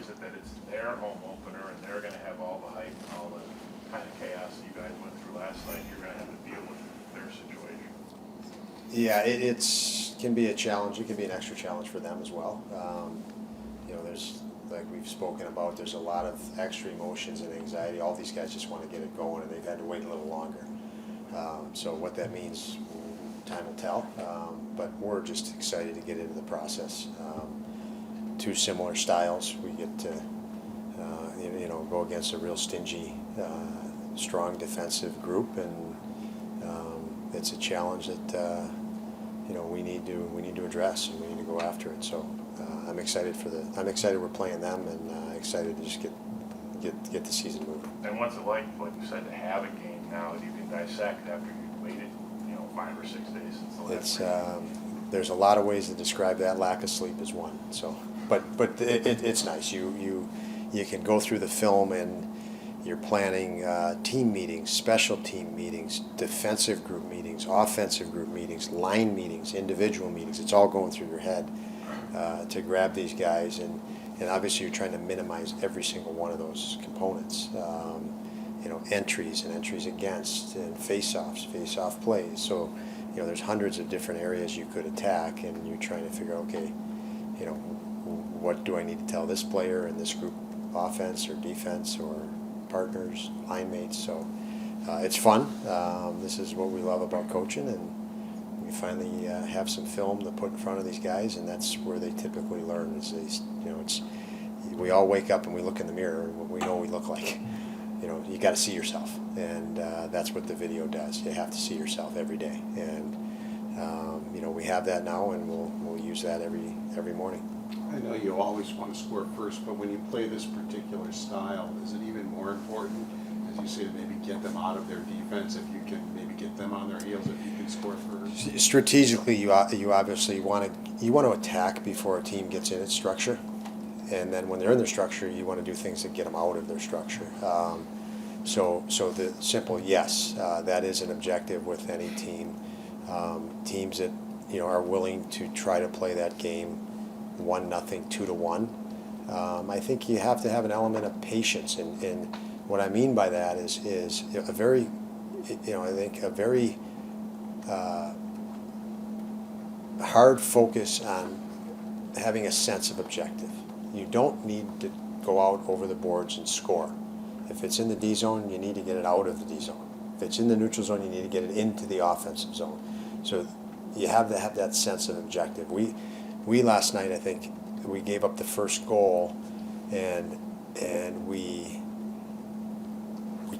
is it that it's their home opener and they're going to have all the hype and all the kind of chaos that you guys went through last night? You're going to have to deal with their situation. Yeah, it's can be a challenge. It can be an extra challenge for them as well. There's, like we've spoken about, there's a lot of extra emotions and anxiety. All these guys just want to get it going, and they've had to wait a little longer. So what that means, time will tell. But we're just excited to get into the process. Two similar styles. We get to go against a real stingy, strong defensive group, and it's a challenge that we need to address, and we need to go after it. So I'm excited we're playing them, and excited to just get the season moving. And what's it like you said, to have a game now that you can dissect after you've waited 5 or 6 days since the last game? There's a lot of ways to describe that. Lack of sleep is one. So, but it's nice. You can go through the film, and you're planning team meetings, special team meetings, defensive group meetings, offensive group meetings, line meetings, individual meetings. It's all going through your head to grab these guys, and obviously you're trying to minimize every single one of those components. Entries and entries against, and face-off plays. So, there's hundreds of different areas you could attack, and you're trying to figure out, okay, what do I need to tell this player in this group, offense or defense or partners, line mates. So it's fun. This is what we love about coaching, and we finally have some film to put in front of these guys, and that's where they typically learn. We all wake up and we look in the mirror, and we know we look like. You got to see yourself, and that's what the video does. You have to see yourself every day, and we have that now, and we'll use that every morning. I know you always want to score first, but when you play this particular style, is it even more important, as you say, to maybe get them out of their defense? If you can maybe get them on their heels, if you can score first. Strategically, you obviously want to attack before a team gets in its structure, and then when they're in their structure, you want to do things that get them out of their structure. So the simple yes, that is an objective with any team. Teams that are willing to try to play that game 1-0, 2-1. I think you have to have an element of patience, and what I mean by that is a very, I think a very hard focus on having a sense of objective. You don't need to go out over the boards and score. If it's in the D zone, you need to get it out of the D zone. If it's in the neutral zone, you need to get it into the offensive zone. So you have to have that sense of objective. We last night, I think, we gave up the first goal, and we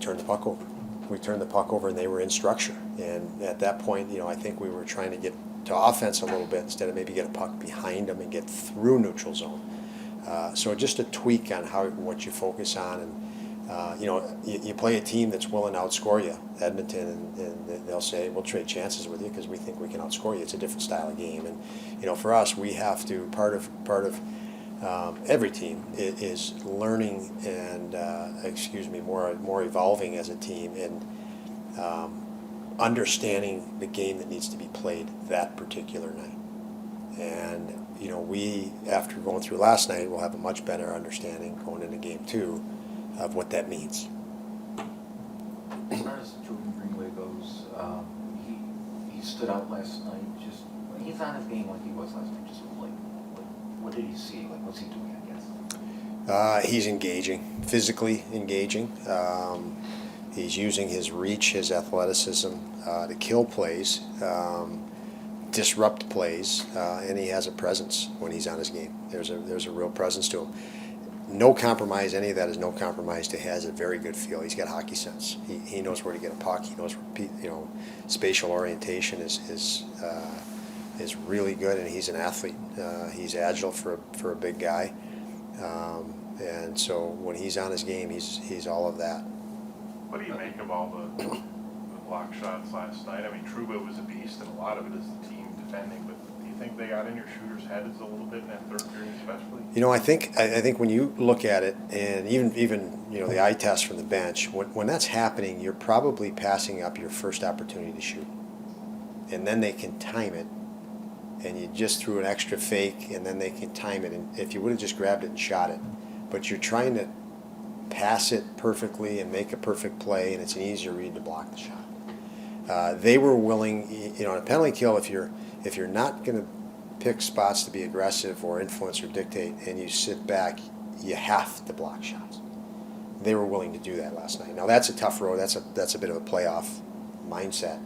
turned the puck over. We turned the puck over, and they were in structure. And at that point, I think we were trying to get to offense a little bit instead of maybe get a puck behind them and get through neutral zone. So just a tweak on what you focus on, and you play a team that's willing to outscore you, Edmonton, and they'll say, we'll trade chances with you because we think we can outscore you. It's a different style of game, and for us, we have to part of every team is learning and more evolving as a team, and understanding the game that needs to be played that particular night. And we, after going through last night, will have a much better understanding going into game 2 of what that means. As far as Greenway goes, he stood out last night. Just when he's on his game like he was last night, just like what did he see? Like, what's he doing, I guess? He's engaging, physically engaging. He's using his reach, his athleticism to kill plays, disrupt plays, and he has a presence when he's on his game. There's a real presence to him. No compromise. Any of that is no compromise. He has a very good feel. He's got hockey sense. He knows where to get a puck. He knows spatial orientation is really good, and he's an athlete. He's agile for a big guy, and so when he's on his game, he's all of that. What do you make of all the block shots last night? I mean, Trouba was a beast, and a lot of it is the team defending, but do you think they got in your shooters' heads a little bit in that third period especially? I think when you look at it, and even the eye test from the bench, when that's happening, you're probably passing up your first opportunity to shoot. And then they can time it, and you just threw an extra fake, and then they can time it. And if you would have just grabbed it and shot it, but you're trying to pass it perfectly and make a perfect play, and it's an easier read to block the shot. They were willing, you know, on a penalty kill, if you're not going to pick spots to be aggressive or influence or dictate, and you sit back, you have to block shots. They were willing to do that last night. Now that's a tough road. That's a bit of a playoff mindset.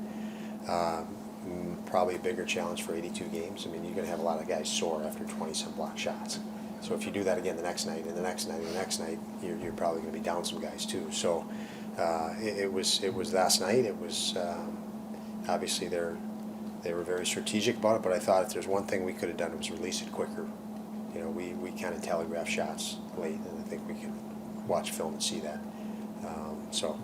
Probably a bigger challenge for 82 games. I mean, you're going to have a lot of guys sore after 20-some block shots. So if you do that again the next night and the next night and the next night, you're probably going to be down some guys too. So it was last night. It was obviously they were very strategic about it. But I thought if there's one thing we could have done, it was release it quicker. You know, we kind of telegraphed shots late, and I think we can watch film and see that. So.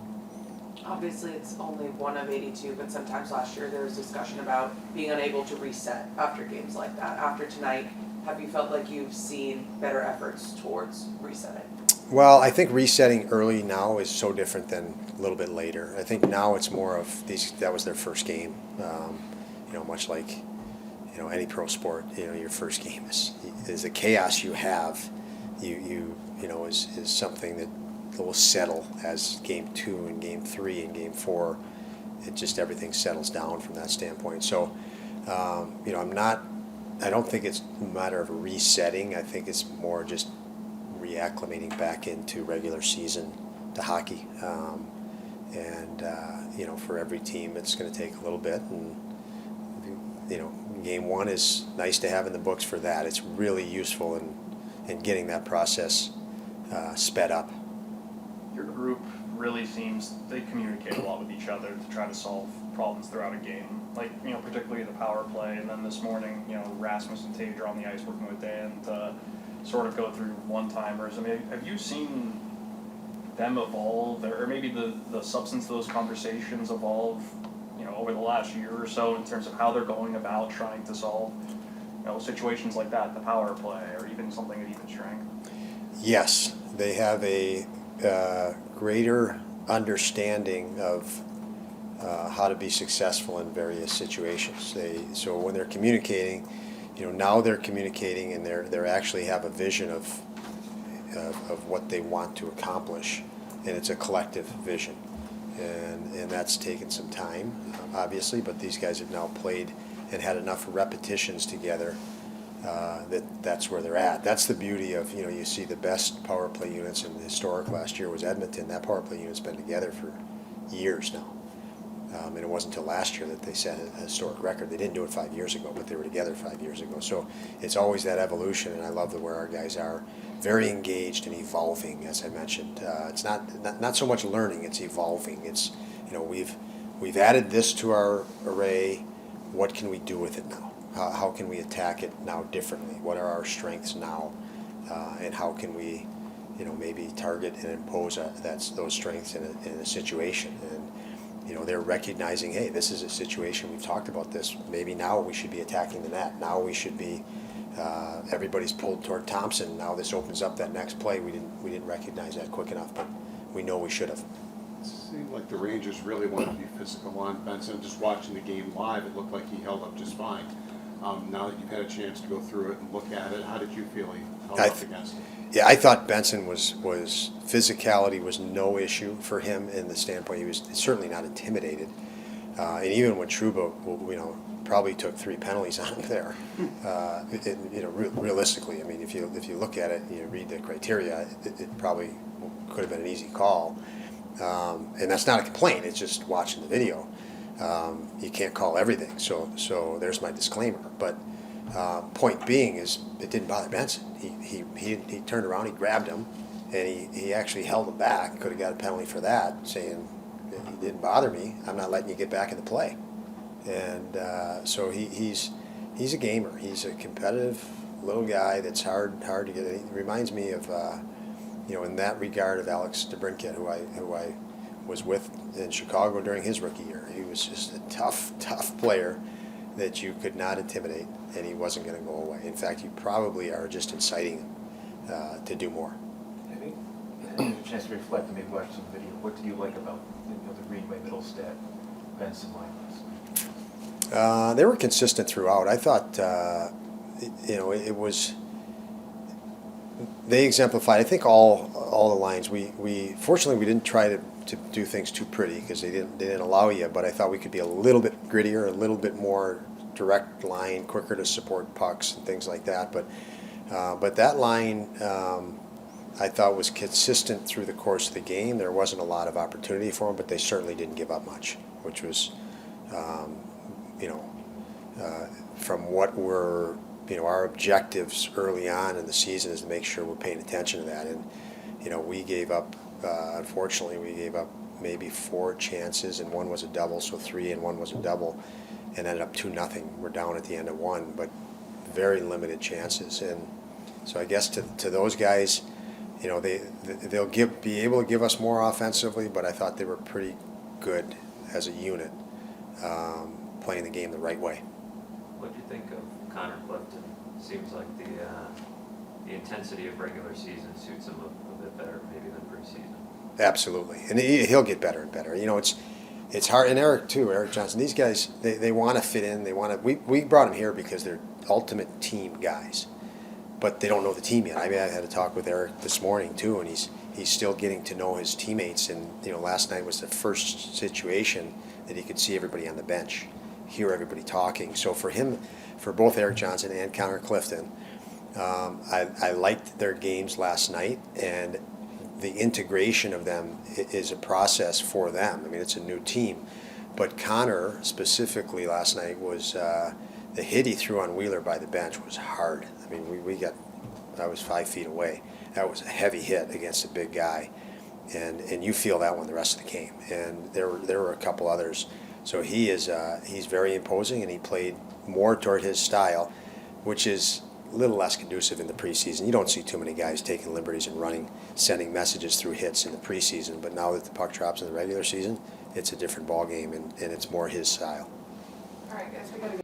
Obviously, it's only one of 82, but sometimes last year there was discussion about being unable to reset after games like that. After tonight, have you felt like you've seen better efforts towards resetting? Well, I think resetting early now is so different than a little bit later. I think now it's more of that was their first game. You know, much like, you know, any pro sport, you know, your first game is the chaos you have. You know is something that will settle as game 2 and game 3 and game 4. It just everything settles down from that standpoint. So, you know, I don't think it's a matter of resetting. I think it's more just reacclimating back into regular season to hockey. You know, for every team, it's going to take a little bit. And, you know, game 1 is nice to have in the books for that. It's really useful in getting that process sped up. Your group really seems, they communicate a lot with each other to try to solve problems throughout a game. Like, you know, particularly the power play, and then this morning, you know, Rasmus and Tage are on the ice working with Dan to sort of go through one-timers. I mean, have you seen them evolve, or maybe the substance of those conversations evolve, you know, over the last year or so in terms of how they're going about trying to solve, you know, situations like that, the power play, or even something at even strength? Yes, they have a greater understanding of how to be successful in various situations. So when they're communicating, you know, now they're communicating and they actually have a vision of what they want to accomplish, and it's a collective vision, and that's taken some time, obviously. But these guys have now played and had enough repetitions together that's where they're at. That's the beauty of, you know, you see the best power play units in the historic last year was Edmonton. That power play unit's been together for years now. And it wasn't until last year that they set a historic record. They didn't do it 5 years ago, but they were together 5 years ago. So it's always that evolution, and I love where our guys are very engaged and evolving, as I mentioned. It's not so much learning, it's evolving. It's, you know, we've added this to our array. What can we do with it now? How can we attack it now differently? What are our strengths now? And how can we, you know, maybe target and impose those strengths in a situation? And, you know, they're recognizing, hey, this is a situation, we've talked about this, maybe now we should be attacking the net. Now we should be, everybody's pulled toward Thompson. Now this opens up that next play. We didn't recognize that quick enough, but we know we should have. It seemed like the Rangers really wanted to be physical on Benson. Just watching the game live, it looked like he held up just fine. Now that you've had a chance to go through it and look at it, how did you feel he held up against it? Yeah, I thought Benson was physicality was no issue for him in the standpoint. He was certainly not intimidated. And even when Trouba, you know, probably took 3 penalties on him there, you know, realistically, I mean, if you look at it and you read the criteria, it probably could have been an easy call. And that's not a complaint. It's just watching the video. You can't call everything. So there's my disclaimer. But point being is it didn't bother Benson. He turned around, he grabbed him, and he actually held him back. Could have got a penalty for that, saying it didn't bother me. I'm not letting you get back in the play. And so he's a gamer. He's a competitive little guy that's hard to get. He reminds me of you know, in that regard, of Alex DeBrincat, who I was with in Chicago during his rookie year. He was just a tough player that you could not intimidate, and he wasn't going to go away. In fact, you probably are just inciting him to do more. Have you had a chance to reflect and maybe watch some video? What did you like about, you know, the Greenway Middlestat Benson line last night? They were consistent throughout. I thought, you know, it was they exemplified, I think, all the lines. We fortunately we didn't try to do things too pretty because they didn't allow you. But I thought we could be a little bit grittier, a little bit more direct line, quicker to support pucks and things like that. But that line I thought was consistent through the course of the game. There wasn't a lot of opportunity for them, but they certainly didn't give up much, which was from what were our objectives early on in the season is to make sure we're paying attention to that. And we gave up. Unfortunately, we gave up maybe 4 chances, and one was a double, so 3 and one was a double, and ended up 2-0. We're down at the end of 1, but very limited chances. And so I guess to those guys, they'll be able to give us more offensively, but I thought they were pretty good as a unit, playing the game the right way. What do you think of Connor Clifton? Seems like the intensity of regular season suits him a bit better maybe than preseason. Absolutely, and he'll get better and better. It's hard, and Eric too. Eric Johnson. These guys, they want to fit in. They want to. We brought them here because they're ultimate team guys, but they don't know the team yet. I mean, I had a talk with Eric this morning too, and he's still getting to know his teammates. And last night was the first situation that he could see everybody on the bench, hear everybody talking. So for him, for both Eric Johnson and Connor Clifton, I liked their games last night, and the integration of them is a process for them. I mean, it's a new team. But Connor, specifically last night, was the hit he threw on Wheeler by the bench was hard. I mean, I was 5 feet away. That was a heavy hit against a big guy. And you feel that one the rest of the game. And there were a couple others. So he's very imposing, and he played more toward his style, which is a little less conducive in the preseason. You don't see too many guys taking liberties and running, sending messages through hits in the preseason. But now that the puck drops in the regular season, it's a different ball game, and it's more his style. All right, guys, we gotta go.